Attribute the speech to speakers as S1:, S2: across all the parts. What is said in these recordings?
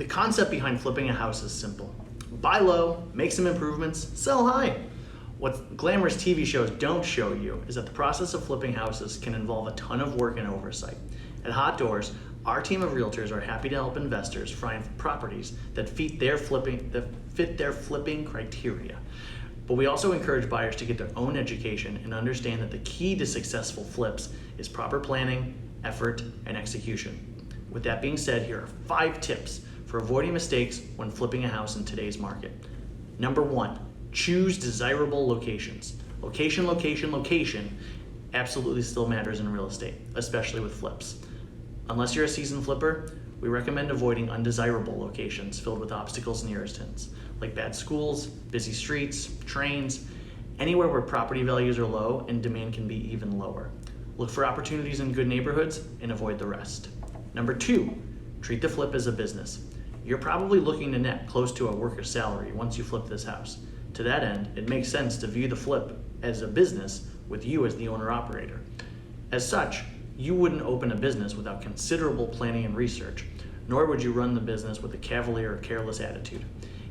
S1: The concept behind flipping a house is simple. Buy low, make some improvements, sell high. What glamorous TV shows don't show you is that the process of flipping houses can involve a ton of work and oversight. At Hotdoors, our team of realtors are happy to help investors find properties that fit their flipping criteria. But we also encourage buyers to get their own education and understand that the key to successful flips is proper planning, effort, and execution. With that being said, here are 5 tips for avoiding mistakes when flipping a house in today's market. Number 1, choose desirable locations. Location absolutely still matters in real estate, especially with flips. Unless you're a seasoned flipper, we recommend avoiding undesirable locations filled with obstacles and irritants, like bad schools, busy streets, trains, anywhere where property values are low and demand can be even lower. Look for opportunities in good neighborhoods and avoid the rest. Number 2, treat the flip as a business. You're probably looking to net close to a worker's salary once you flip this house. To that end, it makes sense to view the flip as a business with you as the owner-operator. As such, you wouldn't open a business without considerable planning and research, nor would you run the business with a cavalier or careless attitude.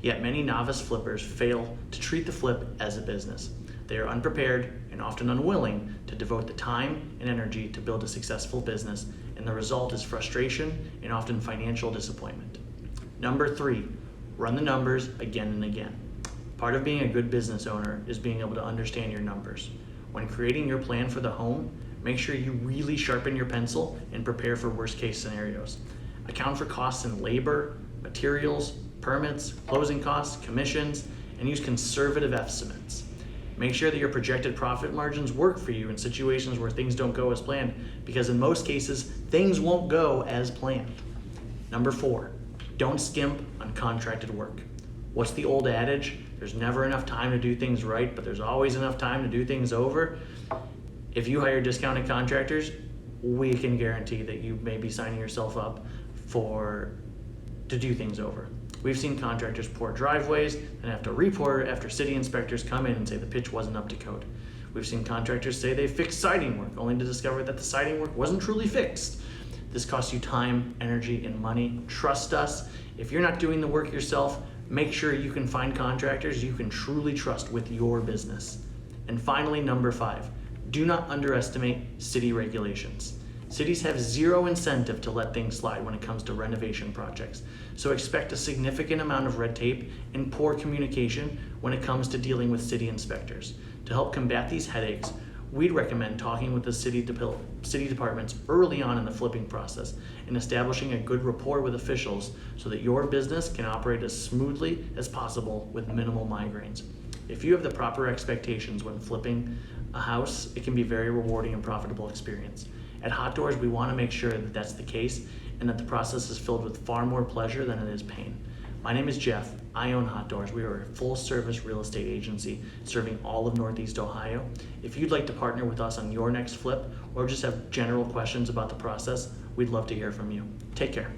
S1: Yet many novice flippers fail to treat the flip as a business. They are unprepared and often unwilling to devote the time and energy to build a successful business, and the result is frustration and often financial disappointment. Number 3, run the numbers again and again. Part of being a good business owner is being able to understand your numbers. When creating your plan for the home, make sure you really sharpen your pencil and prepare for worst case scenarios. Account for costs in labor, materials, permits, closing costs, commissions, and use conservative estimates. Make sure that your projected profit margins work for you in situations where things don't go as planned, because in most cases, things won't go as planned. Number 4, don't skimp on contracted work. What's the old adage? There's never enough time to do things right, but there's always enough time to do things over. If you hire discounted contractors, we can guarantee that you may be signing yourself up to do things over. We've seen contractors pour driveways and have to report after city inspectors come in and say the pitch wasn't up to code. We've seen contractors say they fixed siding work, only to discover that the siding work wasn't truly fixed. This costs you time, energy, and money. Trust us. If you're not doing the work yourself, make sure you can find contractors you can truly trust with your business. And finally, number 5, do not underestimate city regulations. Cities have zero incentive to let things slide when it comes to renovation projects, so expect a significant amount of red tape and poor communication when it comes to dealing with city inspectors. To help combat these headaches, we'd recommend talking with the city departments early on in the flipping process and establishing a good rapport with officials so that your business can operate as smoothly as possible with minimal migraines. If you have the proper expectations when flipping a house, it can be a very rewarding and profitable experience. At Hotdoors, we want to make sure that that's the case and that the process is filled with far more pleasure than it is pain. My name is Jeff. I own Hotdoors. We are a full-service real estate agency serving all of Northeast Ohio. If you'd like to partner with us on your next flip or just have general questions about the process, we'd love to hear from you. Take care.